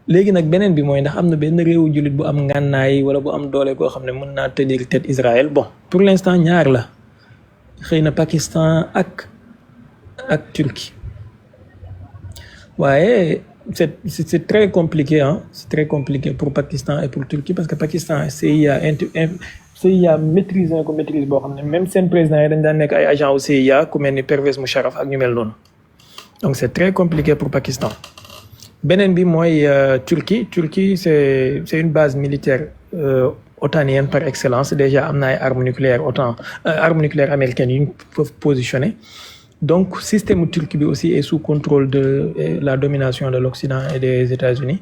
léegi nag beneen bi mooy ndax am na benn réewu jullit bu am ngànnaay wala bu am doole koo xam ne mën naa tenir tête Israël bon pour l'instant ñaar la xëy na Pakistan ak Turquie waaye c'est très compliqué hein, c'est très compliqué pour Pakistan et pour Turquie parce que Pakistan CIA maîtrise na ko maîtrise boo xam ne même seen président yi dañ daan nekk ay agent au CIA ku mel ni Pervez Musharraf ak ñu mel noonu donc c'est très compliqué pour Pakistan. beneen bi mooy Turquie c'est une base militaire otanienne par excellence déjà am na ay armes nucléaires armes nucléaires américaines yu ñu peuvent positionner donc système Turquie bi aussi est sous contrôle de la domination de l'Occident et des États-Unis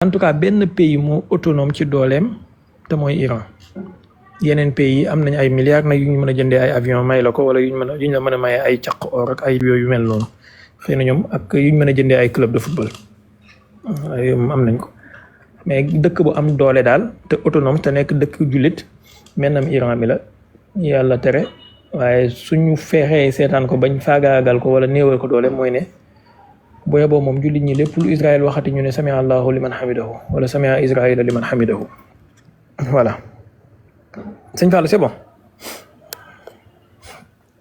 en tout cas benn pays moo autonome ci dooleem te mooy Iran yeneen pays am nañ ay milliards nag yu ñu mën a jëndee ay avion may la ko wala yu ñu la mën a maye ay caq or ak ay yooyu mel noonu xëy na ñoom ak yu ñu mën a jëndee ay club de football am nañ ko mais dëkk bu am doole daal te autonome te nekk dëkk jullit mennam Iran mi la yàlla tere waaye suñu feexee seetaan ko bañ faagaagal ko wala néewal ko doole mooy ne booye boo moom jullit ñi lépp lu Israël waxati ñu ne sami allahu liman hamidahu wala sami Israël liman hamidahu voilà sëñ Fallou c'est bon.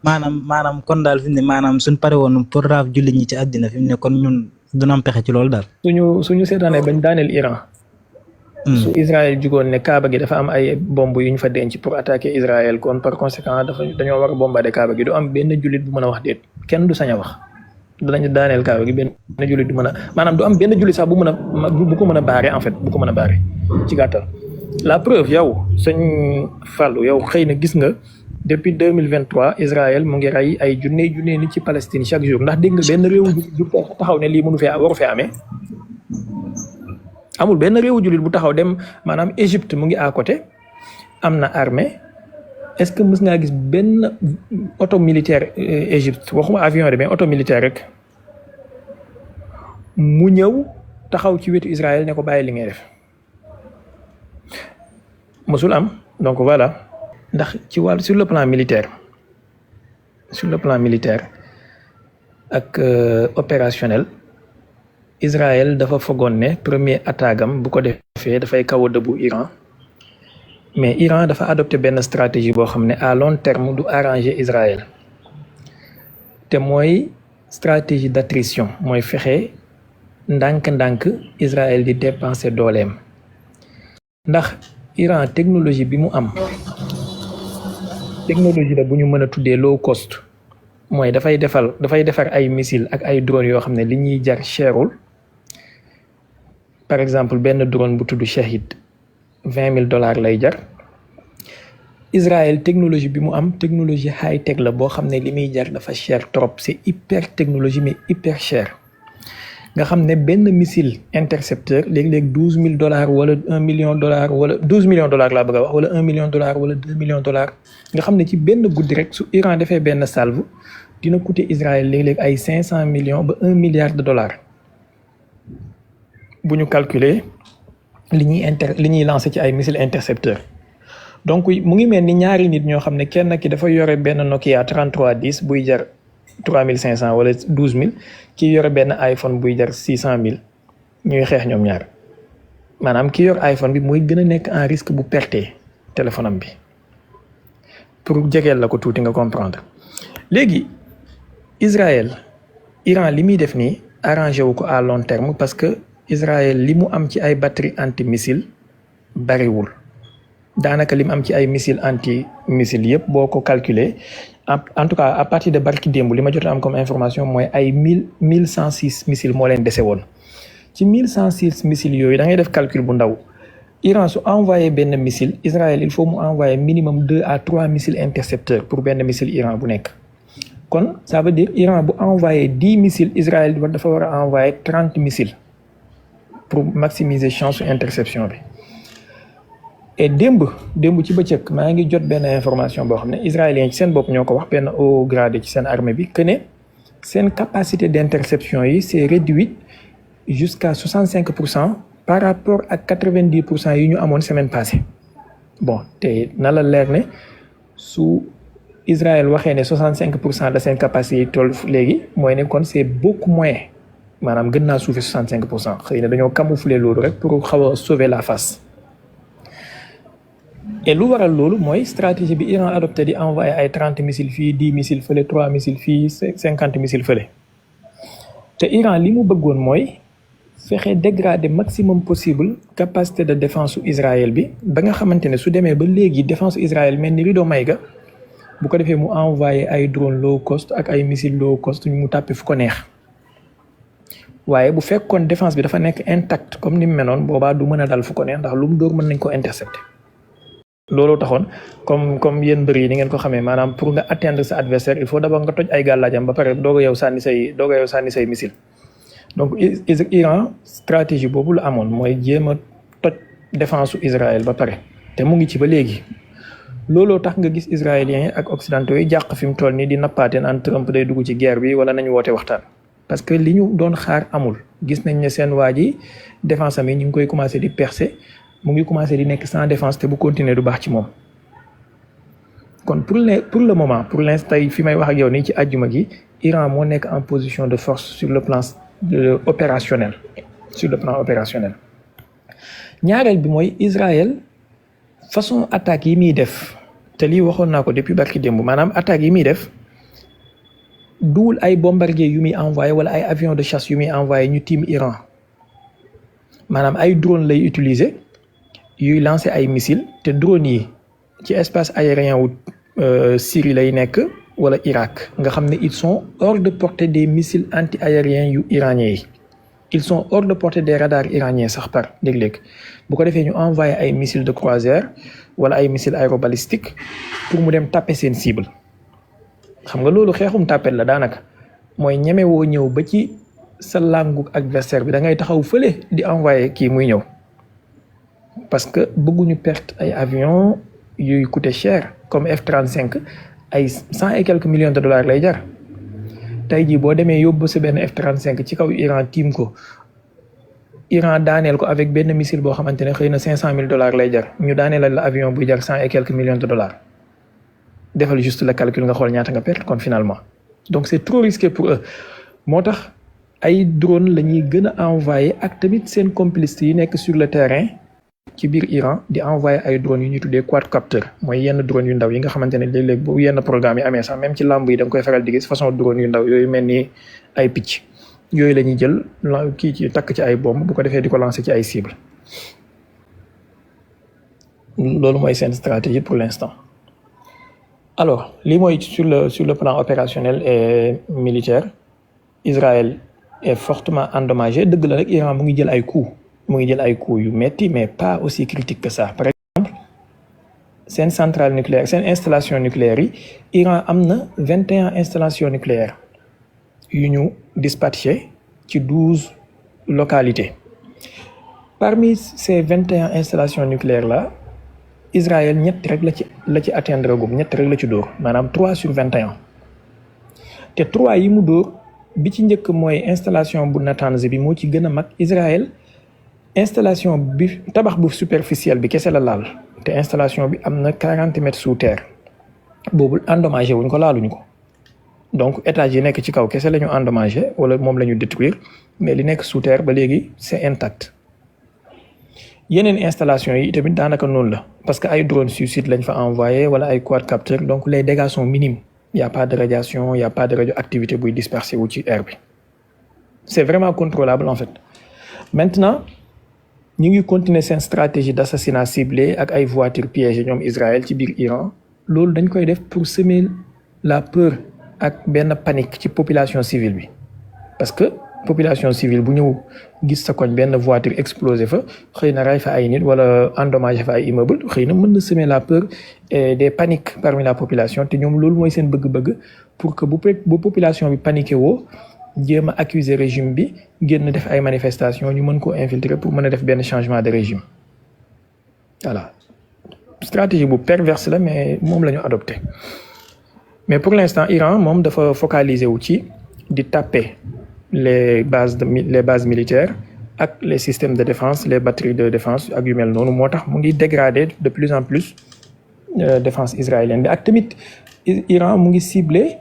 maanaam kon daal fi mu ne maanaam suñ pare woon pour raaf jullit ñi ci àddina fi mu ne kon ñun duna am pexe ci loolu daal. suñu seetaanee bañ daaneel Iran. su Israël jugoon ne Kaaba gi dafa am ay bomb yu ñu fa denc pour attaquer Israël kon par conséquent dañoo war a bombarder Kaaba gi du am benn jullit bu mën a wax déet kenn du sañ a wax danañu daaneel Kaaba gi benn jullit du mën a maanaam du am benn jullit sax bu ko mën a baare en fait bu ko mën a baare ci gàttal. la preuve yow sëñ Fallou yow xëy na gis nga depuis 2023 Israël mu ngi rey ay junne nit ci Palestine chaque jour ndax dégg nga benn réew du taxaw ne lii waru fee amee amul benn réewu jullit bu taxaw dem maanaam Égypte mu ngi à côté am na armée est-ce que mës ngaa gis benn auto militaire Égypte waxuma avion de mais auto militaire rek mu ñëw taxaw ci wetu Israël ne ko bàyyi li ngay def mësul am donc voilà ndax ci wàll sur le plan militaire ak opérationnel Israël dafa fogoon ne premier attaque am bu ko defee dafay kaw a dëbbu Iran mais Iran dafa adopté benn stratégie boo xam ne à long terme du arranger Israël te mooy stratégie d'attrition mooy fexe ndànk-ndànk Israël di dépenser dooleem ndax Iran technologie bi mu am technologie la bu ñu mën a tuddee low cost mooy dafay defar ay missiles ak ay drones yoo xam ne li ñuy jar cherul par exemple benn drone bu tudd Shahid $20,000 lay jar Israël technologie bi mu am technologie high tech la boo xam ne li muy jar dafa cher trop c'est hyper technologie mais hyper cher nga xam ne benn missile intercepteur léeg-léeg $12,000 wala $1 million wala $12 millions laa bëgg a wax wala $1 million wala $2 millions nga xam ne ci benn guddi rek su Iran defee benn salve dina coûter Israël léeg-léeg ay $500 millions ba $1 milliard bu ñu calculer li ñuy lancer ci ay missile intercepteur donc mu ngi mel ni ñaari nit ñoo xam ne kenn ki dafa yore benn Nokia 3310 buy jar $3,500 wala $12,000 ki yore benn iPhone buy jar $600,000 ñuy xeex ñoom ñaar maanaam ki yor iPhone bi mooy gën a nekk en risque bu perte téléphone am bi pour jegeel la ko tuuti nga comprendre léegi Iran li muy def nii arrangé wu ko à long terme parce que Israël li mu am ci ay batterie anti-missile bariwul daanaka li mu am ci ay missile yëpp boo ko calculer en tout cas à partir de barki démb li ma jot am comme information mooy ay 1106 missiles moo leen dese woon ci 1106 missiles yooyu da ngay def calcul bu ndaw Iran su envoyé benn missile Israël il faut mu envoyer minimum 2 à 3 missiles intercepteurs pour benn missile Iran bu nekk kon ça veut dire Iran bu envoyé 10 missiles Israël dafa war a envoyer 30 missiles pour maximiser chance interception bi et démb ci bëccëg maa ngi jot benn information boo xam ne israéliens ci seen bopp ñoo ko wax benn haut gradé ci seen armée bi que ne seen capacité d'interception yi c'est réduite jusqu'à 65% par rapport ak 90% yi ñu amoon semaine passée bon te na la leer ne su Israël waxee ne 65% de seen capacité yi toll léegi mooy ne kon c'est beaucoup moins maanaam gën naa suufee 65%. xëy na dañoo camoufler loolu rek pour xaw a sauver la face. et lu waral loolu mooy stratégie bi Iran adopté di envoyé ay 30 missiles fii 10 missiles fële 3 missiles fii 50 missiles fële. te Iran li mu bëggoon mooy fexe dégrader maximum possible capacité de défense su Israël bi ba nga xamante ne su demee ba léegi défense su Israël mel ni rideau may ga bu ko defee mu envoyé ay drone low cost ak ay missiles low cost ñu mu tàppe fu ko neex. waaye bu fekkoon défense bi dafa nekk intact comme ni mu meloon boobaa du mën a dal fu ko neex ndax lu mu dóor mën nañ ko intercepter. looloo taxoon comme yéen mbër yi ni ngeen ko xamee maanaam pour nga atteindre sa adversaire il faut d'abord nga toj ay gàllaajam ba pare doog a yow sànni say missile. donc Iran stratégie boobu la amoon mooy jéem a toj défense su Israël ba pare te mu ngi ci ba léegi. looloo tax nga gis israéliens yi ak occidentaux yi jàq fi mu toll nii di nappaate naan Trump day dugg ci guerre bi wala nañu woote waxtaan. parce que li ñu doon xaar amul gis nañ ne seen waa ji défense am yi ñu ngi koy commencé di percer. mu ngi commencé di nekk sans défense te bu continuer du baax ci moom. kon pour le moment pour l'instant tey fi may wax ak yow nii ci àjjuma gi Iran moo nekk en position de force sur le plan opérationnel. ñaareel bi mooy Israël façon attaque yi muy def te lii waxoon naa ko depuis barki démb maanaam attaque yi muy def duwul ay bombardier yu muy envoyé wala ay avion de chasse yu muy envoyé ñu tiim Iran maanaam ay drone lay utiliser. yuy lancer ay missiles te drone yi ci espace aérien wu Syrie lay nekk wala Irak nga xam ne ils sont hors de portée des missiles anti-aériens yu iraniens yi ils sont hors de portée des radars iraniens sax par léeg-léeg bu ko defee ñu envoyé ay missiles de croisière wala ay missiles aérobalistiques pour mu dem taper seen cible xam nga loolu xeexum tàppet la daanaka mooy ñeme woo ñëw ba ci sa langu adversaire bi da ngay taxaw fële di envoyé kii muy ñëw. parce que bëgguñu perte ay avions yuy coûter cher comme F-35 ay 100 et quelques millions de dollars lay jar tey jii boo demee yóbbu sa benn F-35 ci kaw Iran tiim ko Iran daaneel ko avec benn missile boo xamante ne xëy na 500 000 $ lay jar ñu daaneel la avion buy jar 100 et quelques millions de dollars defal juste le calcul nga xool ñaata nga perte kon finalement donc c'est trop risqué pour eux moo tax ay drone la ñuy gën a envoyé ak tamit seen complices yi nekk sur le terrain. ci biir Iran di envoyé ay drones yu ñuy tuddee quadcopter mooy yenn drone yu ndaw yi nga xamante ne léeg-léeg bu yenn programme yi amee sax même ci làmb yi da nga koy faral di gis façon drone yu ndaw yooyu mel ni ay picc yooyu la ñuy jël kii ci takk ci ay bombe bu ko defee di ko lancer ci ay cible loolu mooy seen stratégie pour l'instant. alors lii mooy sur le plan opérationnel et militaire Israël est fortement endommagé dëgg la rek Iran mu ngi jël ay coups. mu ngi jël ay coups yu metti mais pas aussi critique que ça par exemple seen centrale nucléaire seen installation nucléaire yi Iran am na 21 installations nucléaires yu ñu dispatché ci 12 localités parmi ces 21 installations nucléaires là Israël ñett rek la ci atteindre gum ñett rek la ci dóor maanaam 3 sur 21 te 3 yi mu dóor bi ci njëkk mooy installation bu Natanz bi moo ci gën a mag Israël installation bi tabax bu superficielle bi kese la laal te installation bi am na 40 mètres sous terre boobu endommagé wuñ ko laaluñu ko donc étage yi nekk ci kaw kese la ñu endommagé wala moom la ñu détruire mais li nekk sous terre ba léegi c'est intact yeneen installation yi tamit daanaka noonu la parce que ay drone suicide lañ fa envoyé wala ay quadcopters donc les dégâts sont minimes y a pas de radiation y a pas de radioactivité buy dispersé wu ci air bi c'est vraiment contrôlable en fait maintenant ñu ngi continuer seen stratégie d'assassinat ciblé ak ay voitures piégées ñoom Israël ci biir Iran loolu dañ koy def pour semer la peur ak benn panique ci population civile bi parce que population civile bu ñëw gis sa koñ benn voiture explosé fa xëy na ray fa ay nit wala endommagé fa ay immeuble xëy na mën na semer la peur et des paniques parmi la population te ñoom loolu mooy seen bëgg-bëgg pour que bu population bi paniqué woo jéem a accuser régime bi génn def ay manifestations ñu mën koo infiltrer pour mën a def benn changement de régime voilà stratégie bu perverse la mais moom la ñu adopté mais pour l'instant Iran moom dafa focaliser wu ci di taper les bases militaires ak les systèmes de défense les batteries de défense ak yu mel noonu moo tax mu ngi dégrader de plus en plus défense israélienne bi ak tamit Iran mu ngi cibler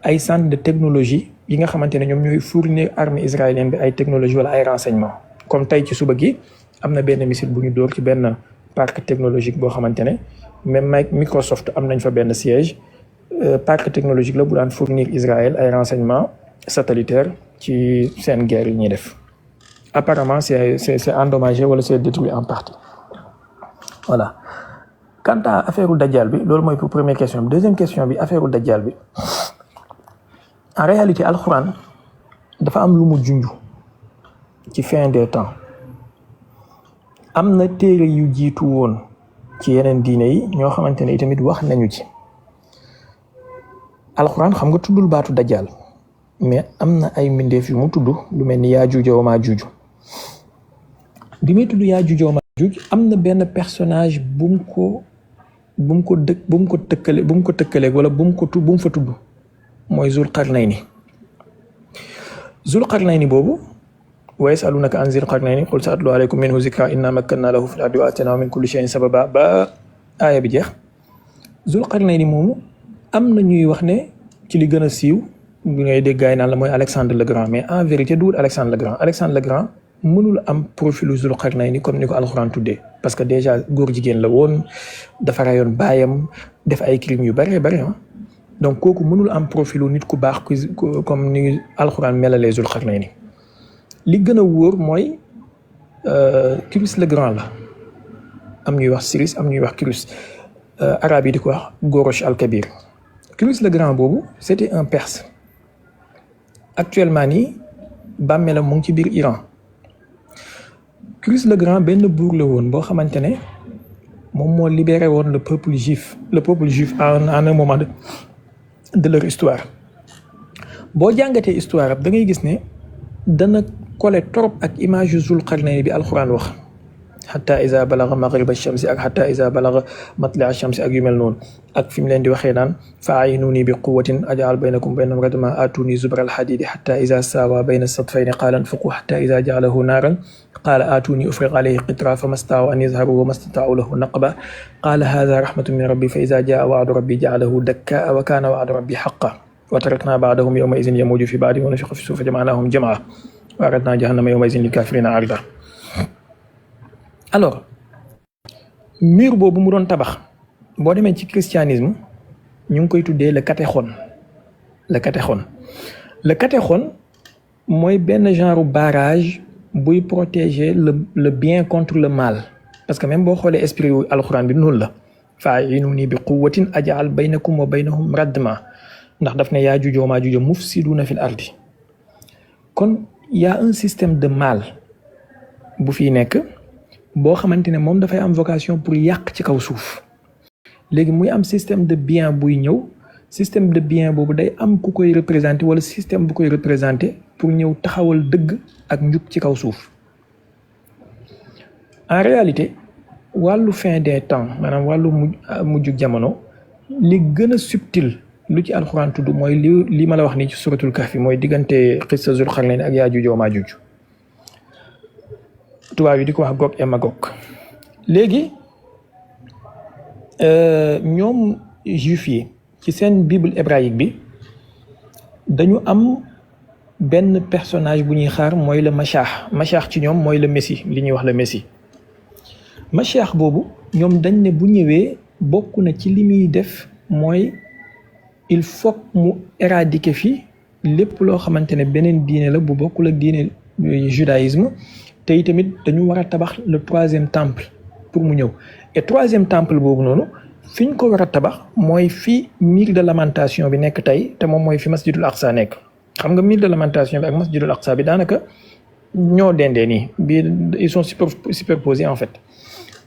ay centre de technologie yi nga xamante ne ñoom ñooy fournir armée israélienne bi ay technologie wala ay renseignement comme tey ci suba gi am na benn missile bu ñu dóor ci benn parc technologique boo xamante ne même Microsoft am nañ fa benn siège parc technologique la bu daan fournir Israël ay renseignement satellitaire ci seen guerre yi ñuy def apparemment c'est endommagé wala c'est détruit en partie voilà. Quant à affaire u Dajjal bi loolu mooy pour première question bi deuxième question bi affaire u Dajjal bi en réalité alxuraan dafa am lu mu junj ci fin des temps am na téere yu jiitu woon ci yeneen diine yi ñoo xamante ne itamit wax nañu ci alxuraan xam nga tuddul baatu Dajjal mais am na ay mbindeef yu mu tudd lu mel ni Yaajuuj wa Maajuuj bi muy tudd Yaajuuj wa Maajuuj am na benn personnage bu mu ko tëkkale wala bu mu fa tudd mooy Zulqarnayni boobu wa yasalunaka an Zulqarnayni qul sa atlu alaykum minhu zikra inna makkanna lahu fil ardi wa aataynaahu min kulli shay'in sababa ba aaya bi jeex. Zulqarnayni moomu am na ñuy wax ne ci li gën a siiw bi ngay dégg gaay naan la mooy Alexandre le Grand mais en vérité duwul Alexandre le Grand mënul am profilu Zulqarnayni comme ni ko alxuraan tuddee parce que déjà góor jigéen la woon dafa rayoon baayam def ay crimes yu bëree bëri donc kooku mënul am profilu nit ku baax comme ni alxuraan melalee Zulqarnayni li gën a wóor mooy Cyrus le Grand la am ñuy wax Cyrus am ñuy wax Cyrus arabe yi di ko wax Gorosh al-Kabir. Cyrus le Grand boobu c'était un Perse actuellement nii bàmmeelam mu ngi ci biir Iran. Cyrus le Grand benn buur la woon boo xamante ne moom moo libéré woon le peuple juif en un moment de leur histoire boo jàngatee histoire ab da ngay gis ne dana collé trop ak image yu Zulqarnayni bi alxuraan wax xataa isa balaga magriba shamsi ak xataa isa balaga matla shamsi ak yu mel noonu ak fi mu leen di waxee naan fa aynuni bi quwwatin aj'al baynakum baynahum radma atuni zubra alhadidi xataa isa sawa bayna satfayni qaala anfuqu xataa isa ja'alahu naaran qaala atuni ufriq alayhi qitra fama stataa'u an yazharu wa ma stataa'u lahu naqba qaala hadha rahmatun min rabbi fa isa jaa wa'du rabbi ja'alahu dakkaa wa kaana wa'du rabbi haqqan wa tarakna ba'dahum yawma idhin yamuju fi ba'din wa nufixa fi s-suuri fa jama'nahum jam'a wa aradna jahannama yawma idhin lil kaafiriina 'arda. Alors mur boobu mu doon tabax boo demee ci christianisme ñu ngi koy tuddee le catéchone mooy benn genre barrage buy protéger le bien contre le mal parce que même boo xoolee esprit yu alxuraan bi noonu la fa'inuni bi quwwatin aj'al baynakum wa baynahum radma ndax daf ne Yaajuuj wa Maajuuj mufsiduuna fil ardi kon y a un système de mal bu fi nekk boo xamante ne moom dafay am vocation pour yàq ci kaw suuf léegi muy am système de bien buy ñëw système de bien boobu day am ku koy représenter wala système bu koy représenter pour ñëw taxawal dëgg ak njub ci kaw suuf. En réalité wàllu fin des temps maanaam wàllu mujjug jamono li gën a subtil lu ci alxuraan tudd mooy li ma la wax nii ci suratul kahfi mooy diggante xissa Zulqarnayni ak Yaajuuj wa Maajuuj tubaab yi di ko wax Gog et Magog léegi ñoom juif yi ci seen bible hébraïque bi dañu am benn personnage bu ñuy xaar mooy le Mashiach ci ñoom mooy le Messie li ñuy wax le Messie Mashiach boobu ñoom dañ ne bu ñëwee bokk na ci li muy def mooy il faut mu éradiquer fi lépp loo xamante ne beneen diine la bu bokkul ak diine judaïsme te itamit dañu war a tabax le 3e temple pour mu ñëw et 3e temple boobu noonu fi ñu ko war a tabax mooy fi mur de lamentation bi nekk tey te moom mooy fi masjidul aqsa nekk xam nga mur de lamentation bi ak masjidul aqsa bi daanaka ñoo dendee nii bii ils sont superposés en fait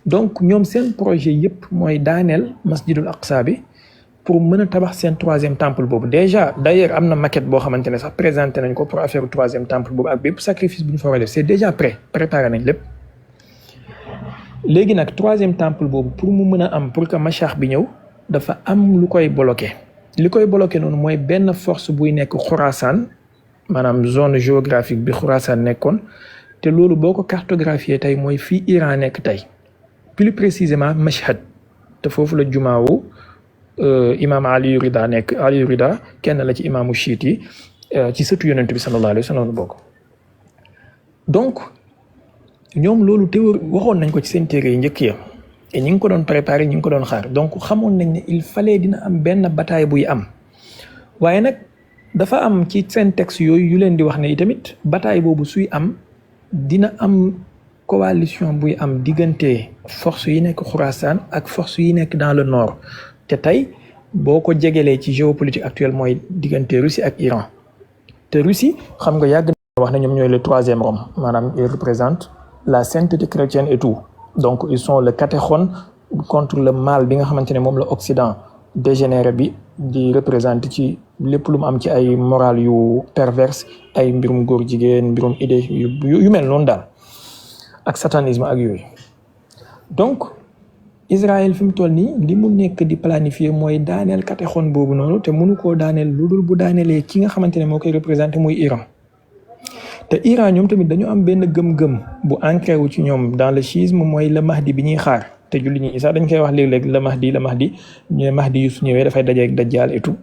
donc ñoom seen projet yëpp mooy daaneel masjidul aqsa bi pour mën a tabax seen 3e temple boobu déjà d'ailleurs am na maquette boo xamante ne sax présenté nañ ko pour affaire 3e temple boobu ak bépp sacrifice bu ñu fa war a def c'est déjà préparé nañ lépp léegi nag 3e temple boobu pour mu mën a am pour que Mashiach bi ñëw dafa am lu koy bloqué li koy bloqué noonu mooy benn force buy nekk Khurasan maanaam zone géographique bi Khurasan nekkoon te loolu boo ko cartographié tey mooy fii Iran nekk tey plus précisément Mashhad te foofu la jumaawu imam Ali Rida nekk Ali Rida kenn la ci imaamu chiite yi ci sëtu yonent bi sallallahu alayhi wa sallam bokk. donc ñoom loolu théorie waxoon nañ ko ci seen téere yi njëkk ya et ñi ngi ko doon préparé ñi ngi ko doon xaar donc xamoon nañ ne il fallait dina am benn bataille buy am waaye nag dafa am ci seen texte yooyu yu leen di wax ne itamit bataille boobu suy am dina am coalition buy am diggante force yi nekk Khurasan ak force yi nekk dans le nord te tey boo ko jegelee ci géopolitique actuelle mooy diggante Russie ak Iran te Russie xam nga yàgg na wax ne ñoom ñooy le troisième Rome maanaam ils représentent la sainteté chrétienne et tout donc ils sont le catéchone contre le mal bi nga xamante ne moom la Occident dégénéré bi di représenter ci lépp lu mu am ci ay morale yu perverse ay mbirum góor jigéen mbirum idée yu mel noonu daal ak satanisme ak yooyu donc Israël fi mu toll nii li mu nekk di planifier mooy daaneel catéchone boobu noonu te mënu koo daaneel lu dul bu daaneelee ki nga xamante ne moo koy représenter muy Iran te Iran ñoom tamit dañu am benn gëm-gëm bu ancré wu ci ñoom dans le chiisme mooy le Mahdi bi ñuy xaar te julli ñi sax dañ koy wax léeg-léeg le Mahdi ñu ne Mahdi yu su ñëwee dafay dajeek Dajjal et tout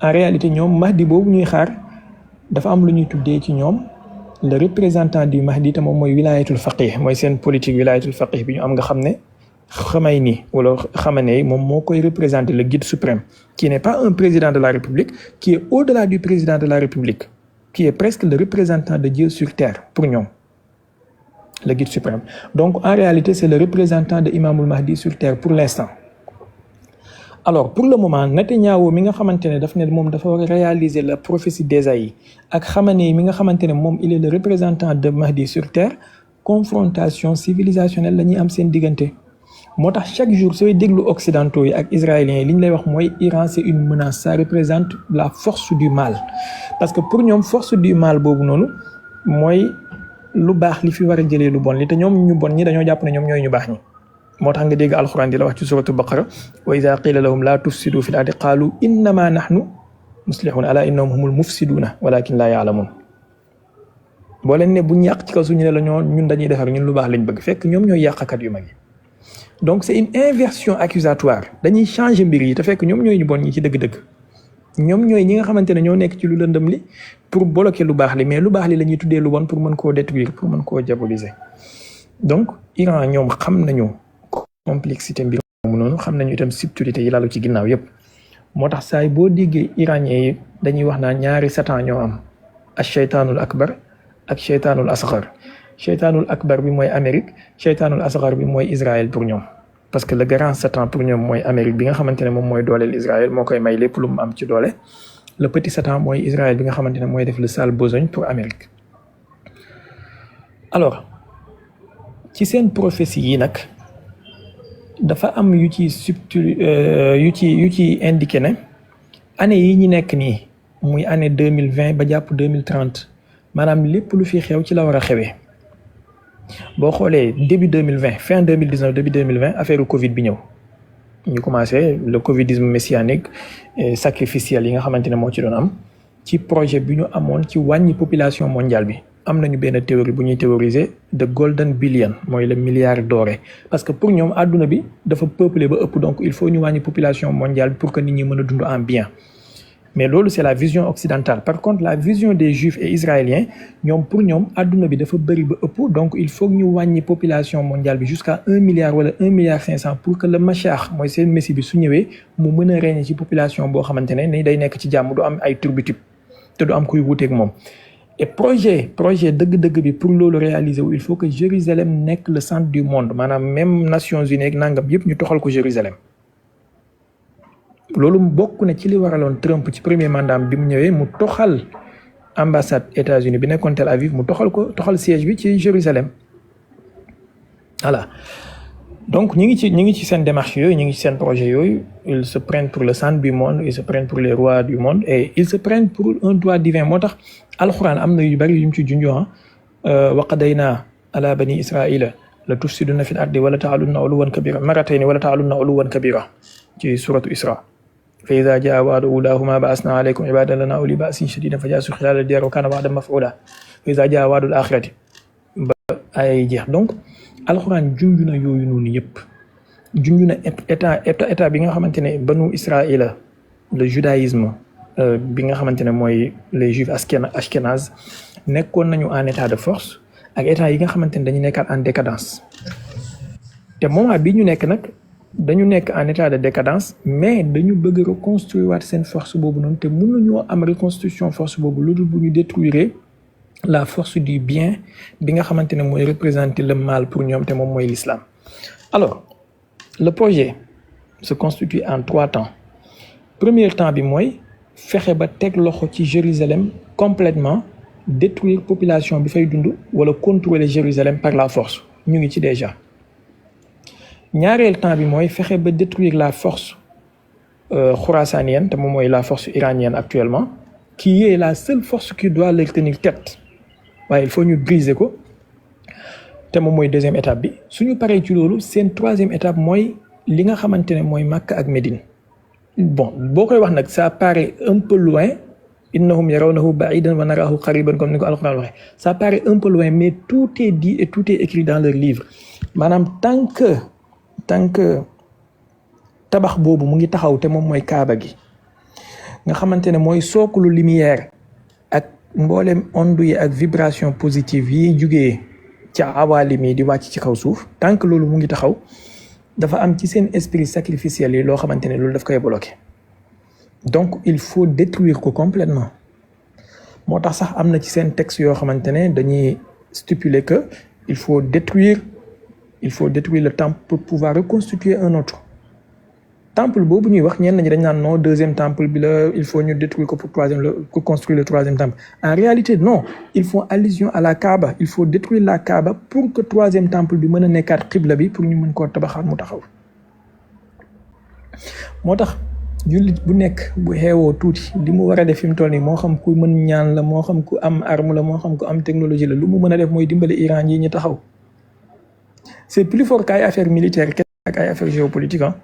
en réalité ñoom Mahdi boobu ñuy xaar dafa am lu ñuy tuddee ci ñoom le représentant du Mahdi te moom mooy wilayatul faqih mooy seen politique wilayatul faqih bi ñu am nga xam ne Khamenei wala Khamenei moom moo koy représenter le guide suprême qui n'est pas un président de la République qui est au-delà du président de la République qui est presque le représentant de Dieu sur terre pour ñoom le guide suprême donc en réalité c'est le représentant de Imamul Mahdi sur terre pour l'instant alors pour le moment Netanyahou mi nga xamante ne daf ne moom dafa war a réaliser la prophétie d'Ésaïe ak Khamenei mi nga xamante ne moom il est le représentant de Mahdi sur terre confrontation civilisationnelle la ñuy am seen diggante moo tax chaque jour sooy déglu occidentaux yi ak israéliens yi li ñu lay wax mooy Iran c'est une menace ça représente la force du mal parce que pour ñoom force du mal boobu noonu mooy lu baax li fi war a jëlee lu bon li te ñoom ñu bon ñi dañoo jàpp ne ñoom ñooy ñu baax ñi moo tax nga dégg alxuraan di la wax ci suratul baqara wa iza qila lahum la tufsidu fil ardi qalu innama nahnu muslihun ala innahum humul mufsiduna walakin la ya'lamun boo leen ne bu ñu yàq ci kaw suñu ne la ñun dañuy defar ñun lu baax lañ bëgg fekk ñoom ñooy yàqkat yu mag yi donc c'est une inversion accusatoire dañuy changer mbir yi te fekk ñoom ñooy ñu bon ñi ci dëgg-dëgg ñoom ñooy ñi nga xamante ne ñoo nekk ci lu lëndëm li pour bloquer lu baax li mais lu baax li la ñuy tuddee lu bon pour mën koo détruire pour mën koo diaboliser donc Iran ñoom xam nañu complexité mbir moomu noonu xam nañu itam subtilité yi lalu ci ginnaaw yépp moo tax saay boo déggee iranien yi dañuy wax naa ñaari satan ñoo am ak cheytaanul akbar ak cheytaanul asghar cheytaanul akbar bi mooy Amérique cheytaanul asghar bi mooy Israël pour ñoom parce que le grand satan pour ñoom mooy Amérique bi nga xamante ne moom mooy dooleel Israël moo koy may lépp lu mu am ci doole le petit satan mooy Israël bi nga xamante ne mooy def le sale besogne pour Amérique alors ci seen prophétie yi nag dafa am yu ci subtil yu ci indiqué ne année yi ñu nekk nii muy année 2020 ba jàpp 2030 maanaam lépp lu fi xew ci la war a xewee boo xoolee début 2020 fin 2019 début 2020 affaire Covid bi ñëw ñu commencé le covidisme messianique et sacrificiel yi nga xamante ne moo ci doon am ci projet bi ñu amoon ci wàññi population mondiale bi am nañu benn théorie bu ñuy théoriser the golden billion mooy le milliard doré parce que pour ñoom àdduna bi dafa peuplé ba ëpp donc il faut ñu wàññi population mondiale bi pour que nit ñi mën a dund en bien mais loolu c'est la vision occidentale par contre la vision des juifs et israéliens ñoom pour ñoom àdduna bi dafa bëri ba ëpp donc il faut ñu wàññi population mondiale bi jusqu'à 1 milliard wala 1 milliard 500 pour que le Mashiach mooy seen messie bi su ñëwee mu mën a régner ci population boo xamante ne ni day nekk ci jàmm du am ay turbutude te du am kuy wuuteeg moom et projet dëgg-dëgg bi pour loolu réaliser wu il faut que Jérusalem nekk le centre du monde maanaam même Nations Unies ak nangam yëpp ñu toxal ko Jérusalem loolu bokk na ci li waraloon Trump ci premier mandat bi mu ñëwee mu toxal ambassade États-Unis bi nekkoon Tel Aviv mu toxal siège bi ci Jérusalem voilà donc ñi ngi ci seen démarche yooyu ñi ngi ci seen projet yooyu ils se prennent pour le centre du monde ils se prennent pour les rois du monde et ils se prennent pour un droit divin moo tax alxuraan am na yu bari yu mu ci junjoo wa qadaynaa ala bani israila la tufsiduna fil ardi wala ta'alunna uluwan kabira maratayni wala ta'alunna uluwan kabira ci suratu Isra fa iza jaa wa'du ulahuma ba'asna alaykum ibadan lana uli ba'sin shadidin fajaasu khilala diyar wa kana wa'dan maf'ula fa iza jaa wa'du al-akhirati ba ay jeex donc alxuraan junj na yooyu noonu yëpp junj na état bi nga xamante ne banu Israël le judaïsme bi nga xamante ne mooy les juifs ashkénazes nekkoon nañu en état de force ak état yi nga xamante ne dañu nekkaat en décadence te moment bi ñu nekk nag dañu nekk en état de décadence mais dañu bëgg reconstruire waat seen force boobu noonu te mënuñoo am reconstruction force boobu lu dul bu ñu détruire la force du bien bi nga xamante ne mooy représenter le mal pour ñoom te moom mooy l'islam. Alors le projet se constitue en 3 temps. Premier temps bi mooy fexe ba teg loxo ci Jérusalem complètement détruire population bi fay dund wala contrôler Jérusalem par la force ñu ngi ci déjà. ñaareel temps bi mooy fexe ba détruire la force khurasanienne te moom mooy la force iranienne actuellement qui est la seule force qui doit leur tenir tête waaye il faut ñu briser ko te moom mooy deuxième étape bi suñu paree ci loolu seen troisième étape mooy li nga xamante ne mooy Makka ak Médine. Bon boo koy wax nag ça paraît un peu loin innahum yarawnahu ba'idan wa narahu qariban comme ni ko Alxuraan waxee ça paraît un peu loin mais tout est dit et tout est écrit dans leur livre maanaam tant que tabax boobu mu ngi taxaw te moom mooy Kaaba gi nga xamante ne mooy sookulu lumière ak mboolem onde yi ak vibration positive yi jugee ca awalim yi di wàcc ci kaw suuf tant que loolu mu ngi taxaw dafa am ci seen esprit sacrificiel yi loo xamante ne loolu daf koy bloqué donc il faut détruire ko complètement moo tax sax am na ci seen texte yoo xamante ne dañuy stipuler que il faut détruire le temple pour pouvoir reconstituer un autre temple boobu ñuy wax ñenn ñi dañ naan non deuxième temple bi la il faut ñu détruire ko pour construire le troisième temple en réalité non ils font allusion à la Kaaba il faut détruire la Kaaba pour que troisième temple bi mën a nekkaat xibla bi pour ñu mën koo tabaxaat mu taxaw moo tax jullit bu nekk bu xeewoo tuuti li mu war a def fi mu toll nii moo xam ku mën ñaan la moo xam ku am arme la moo xam ku am technologie la lu mu mën a def mooy dimbale Iran yi ñu taxaw c'est plus fort qu'ay affaire militaire ak ay affaire géopolitique ah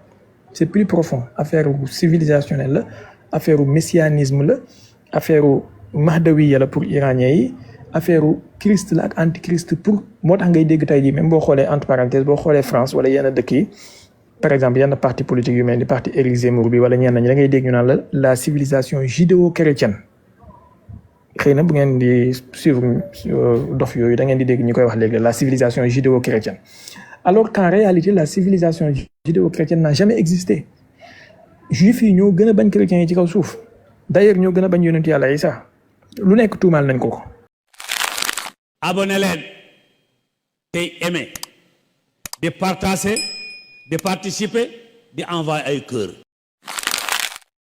c'est plus profond affaire civilisationnelle la affaire messianisme la affaire mahdawiya la pour iranien yi affaire Christ la ak antichrist pour moo tax ngay dégg tey jii même boo xoolee entre parenthèses boo xoolee France wala yenn dëkk yi par exemple yenn parti politique yu mel ni parti Éric Zemmour bi wala ñenn ñi da ngay dégg ñu naan la civilisation judéo-chrétienne xëy na bu ngeen di suivre dof yooyu da ngeen di dégg ñu koy wax léegi la civilisation judéo-chrétienne alors qu'en réalité la civilisation judéo-chrétienne n'a jamais existé juifs yi ñoo gën a bañ chrétiens yi ci kaw suuf d'ailleurs ñoo gën a bañ yonent yàlla Isa lu nekk tuumaal nañ ko. abonné leen tey aimé di partager di participer di envoyer ay cœur